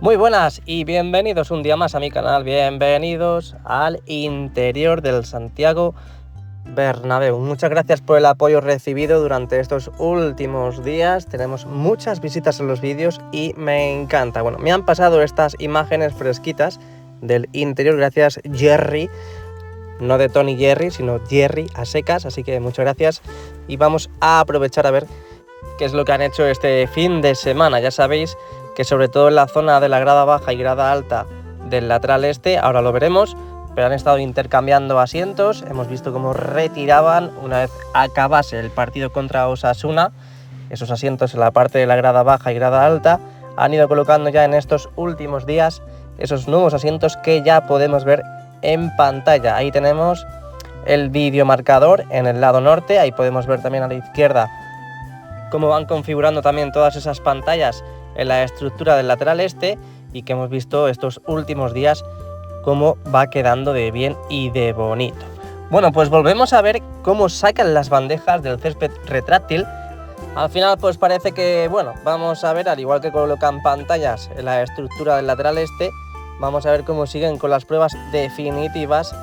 Muy buenas y bienvenidos un día más a mi canal, bienvenidos al interior del Santiago Bernabéu. Muchas gracias por el apoyo recibido durante estos últimos días, tenemos muchas visitas en los vídeos y me encanta. Bueno, me han pasado estas imágenes fresquitas del interior gracias Jerry, no de Tony Jerry, sino Jerry a secas, así que muchas gracias y vamos a aprovechar a ver qué es lo que han hecho este fin de semana. Ya sabéis que sobre todo en la zona de la grada baja y grada alta del lateral este, ahora lo veremos, pero han estado intercambiando asientos. Hemos visto cómo retiraban una vez acabase el partido contra Osasuna esos asientos en la parte de la grada baja y grada alta. Han ido colocando ya en estos últimos días esos nuevos asientos que ya podemos ver en pantalla. Ahí tenemos el videomarcador en el lado norte, ahí podemos ver también a la izquierda cómo van configurando también todas esas pantallas en la estructura del lateral este y que hemos visto estos últimos días cómo va quedando de bien y de bonito. Bueno, pues volvemos a ver cómo sacan las bandejas del césped retráctil. Al final pues parece que, bueno, vamos a ver, al igual que colocan pantallas en la estructura del lateral este, vamos a ver cómo siguen con las pruebas definitivas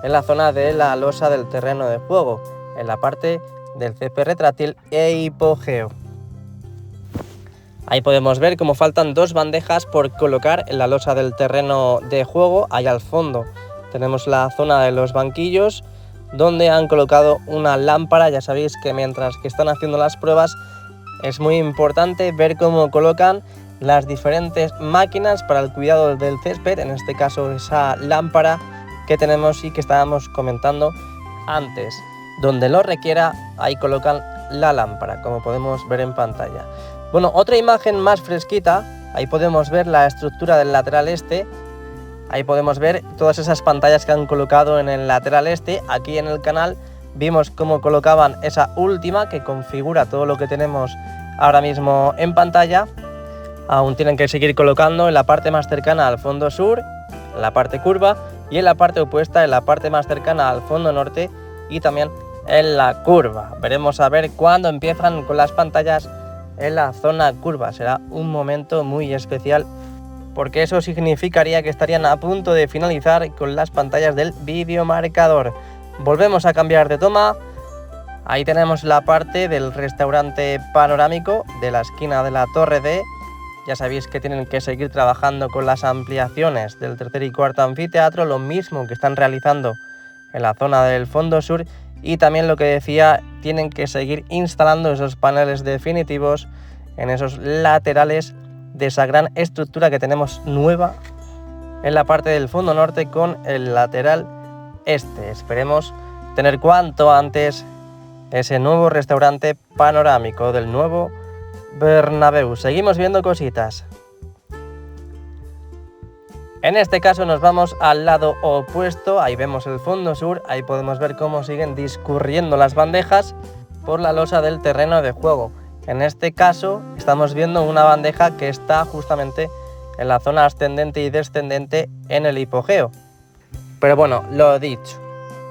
en la zona de la losa del terreno de juego, en la parte del césped retráctil e hipogeo. Ahí podemos ver cómo faltan dos bandejas por colocar en la losa del terreno de juego. Ahí al fondo tenemos la zona de los banquillos donde han colocado una lámpara. Ya sabéis que mientras que están haciendo las pruebas es muy importante ver cómo colocan las diferentes máquinas para el cuidado del césped, en este caso esa lámpara que tenemos y que estábamos comentando antes. Donde lo requiera, ahí colocan la lámpara, como podemos ver en pantalla. Bueno, otra imagen más fresquita, ahí podemos ver la estructura del lateral este, ahí podemos ver todas esas pantallas que han colocado en el lateral este. Aquí en el canal vimos cómo colocaban esa última que configura todo lo que tenemos ahora mismo en pantalla. Aún tienen que seguir colocando en la parte más cercana al fondo sur, en la parte curva, y en la parte opuesta, en la parte más cercana al fondo norte y también en la curva. Veremos a ver cuándo empiezan con las pantallas en la zona curva. Será un momento muy especial porque eso significaría que estarían a punto de finalizar con las pantallas del videomarcador. Volvemos a cambiar de toma. Ahí tenemos la parte del restaurante panorámico de la esquina de la Torre D. Ya sabéis que tienen que seguir trabajando con las ampliaciones del tercer y cuarto anfiteatro, lo mismo que están realizando en la zona del fondo sur. Y también lo que decía, tienen que seguir instalando esos paneles definitivos en esos laterales de esa gran estructura que tenemos nueva en la parte del fondo norte con el lateral este. Esperemos tener cuanto antes ese nuevo restaurante panorámico del nuevo Bernabéu. Seguimos viendo cositas. En este caso nos vamos al lado opuesto, ahí vemos el fondo sur, ahí podemos ver cómo siguen discurriendo las bandejas por la losa del terreno de juego. En este caso estamos viendo una bandeja que está justamente en la zona ascendente y descendente en el hipogeo. Pero bueno, lo dicho,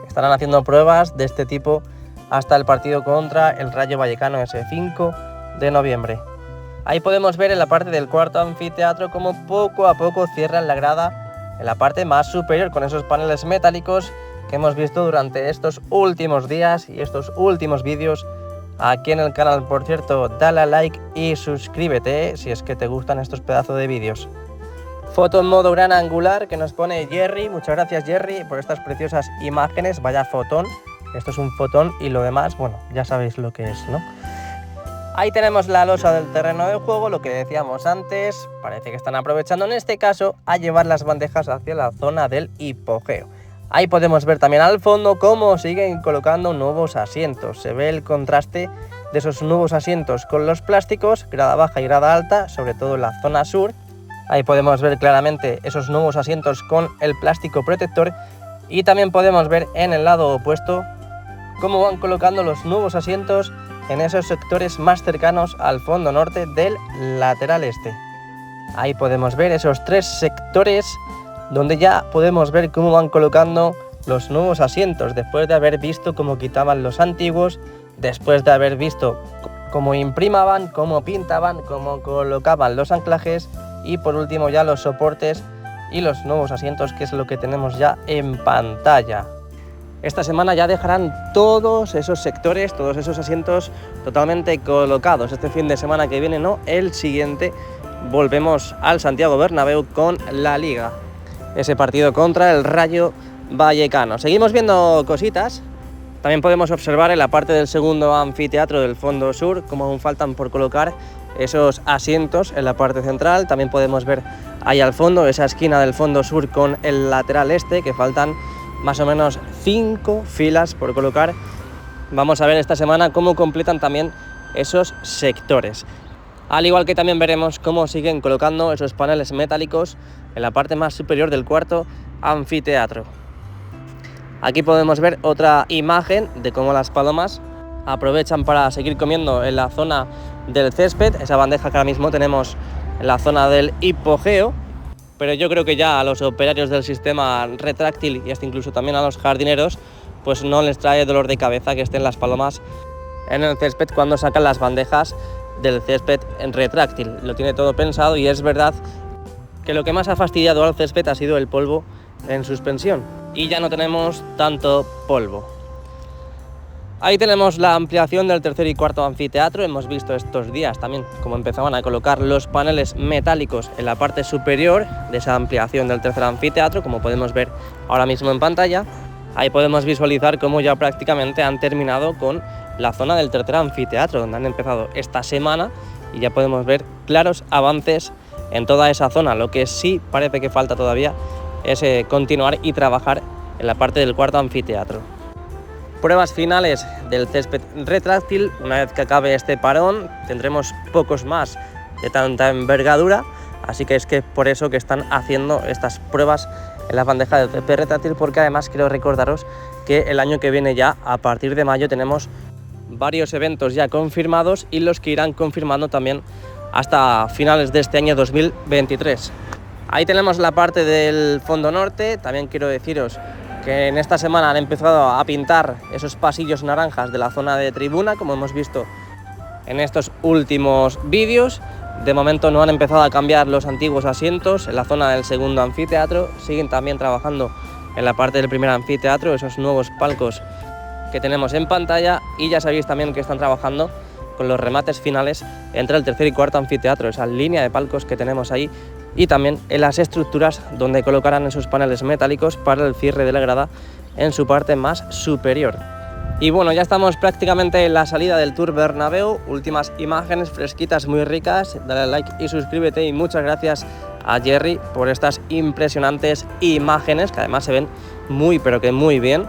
estarán haciendo pruebas de este tipo hasta el partido contra el Rayo Vallecano ese 5 de noviembre. Ahí podemos ver en la parte del cuarto anfiteatro cómo poco a poco cierran la grada en la parte más superior con esos paneles metálicos que hemos visto durante estos últimos días y estos últimos vídeos aquí en el canal. Por cierto, dale a like y suscríbete si es que te gustan estos pedazos de vídeos. Foto en modo gran angular que nos pone Jerry. Muchas gracias Jerry por estas preciosas imágenes. Vaya fotón, esto es un fotón y lo demás, bueno, ya sabéis lo que es, ¿no? Ahí tenemos la losa del terreno de juego, lo que decíamos antes, parece que están aprovechando en este caso a llevar las bandejas hacia la zona del hipogeo. Ahí podemos ver también al fondo cómo siguen colocando nuevos asientos. Se ve el contraste de esos nuevos asientos con los plásticos, grada baja y grada alta, sobre todo en la zona sur. Ahí podemos ver claramente esos nuevos asientos con el plástico protector y también podemos ver en el lado opuesto cómo van colocando los nuevos asientos en esos sectores más cercanos al fondo norte del lateral este. Ahí podemos ver esos tres sectores donde ya podemos ver cómo van colocando los nuevos asientos después de haber visto cómo quitaban los antiguos, después de haber visto cómo imprimaban, cómo pintaban, cómo colocaban los anclajes y por último ya los soportes y los nuevos asientos, que es lo que tenemos ya en pantalla. Esta semana ya dejarán todos esos sectores, todos esos asientos totalmente colocados. Este fin de semana que viene, no, el siguiente, volvemos al Santiago Bernabéu con la Liga. Ese partido contra el Rayo Vallecano. Seguimos viendo cositas. También podemos observar en la parte del segundo anfiteatro del fondo sur cómo aún faltan por colocar esos asientos en la parte central. También podemos ver ahí al fondo esa esquina del fondo sur con el lateral este, que faltan más o menos 5 filas por colocar. Vamos a ver esta semana cómo completan también esos sectores. Al igual que también veremos cómo siguen colocando esos paneles metálicos en la parte más superior del cuarto anfiteatro. Aquí podemos ver otra imagen de cómo las palomas aprovechan para seguir comiendo en la zona del césped, esa bandeja que ahora mismo tenemos en la zona del hipogeo, pero yo creo que ya a los operarios del sistema retráctil y hasta incluso también a los jardineros, pues no les trae dolor de cabeza que estén las palomas en el césped cuando sacan las bandejas del césped en retráctil. Lo tiene todo pensado y es verdad que lo que más ha fastidiado al césped ha sido el polvo en suspensión y ya no tenemos tanto polvo. Ahí tenemos la ampliación del tercer y cuarto anfiteatro. Hemos visto estos días también cómo empezaban a colocar los paneles metálicos en la parte superior de esa ampliación del tercer anfiteatro, como podemos ver ahora mismo en pantalla. Ahí podemos visualizar cómo ya prácticamente han terminado con la zona del tercer anfiteatro, donde han empezado esta semana, y ya podemos ver claros avances en toda esa zona. Lo que sí parece que falta todavía es continuar y trabajar en la parte del cuarto anfiteatro. Pruebas finales del césped retráctil. Una vez que acabe este parón tendremos pocos más de tanta envergadura, así que es que por eso que están haciendo estas pruebas en la bandeja del césped retráctil, porque además quiero recordaros que el año que viene ya, a partir de mayo, tenemos varios eventos ya confirmados y los que irán confirmando también hasta finales de este año 2023. Ahí tenemos la parte del fondo norte. También quiero deciros que en esta semana han empezado a pintar esos pasillos naranjas de la zona de tribuna, como hemos visto en estos últimos vídeos. De momento no han empezado a cambiar los antiguos asientos en la zona del segundo anfiteatro. Siguen también trabajando en la parte del primer anfiteatro, esos nuevos palcos que tenemos en pantalla, y ya sabéis también que están trabajando con los remates finales entre el tercer y cuarto anfiteatro, esa línea de palcos que tenemos ahí, y también en las estructuras donde colocarán esos paneles metálicos para el cierre de la grada en su parte más superior. Y bueno, ya estamos prácticamente en la salida del Tour Bernabéu. Últimas imágenes fresquitas, muy ricas. Dale al like y suscríbete, y muchas gracias a Jerry por estas impresionantes imágenes que además se ven muy pero que muy bien,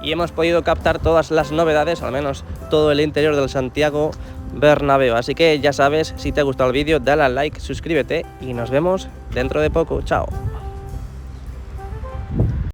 y hemos podido captar todas las novedades, al menos todo el interior del Santiago Bernabéu. Así que ya sabes, si te ha gustado el vídeo, dale al like, suscríbete y nos vemos dentro de poco. Chao.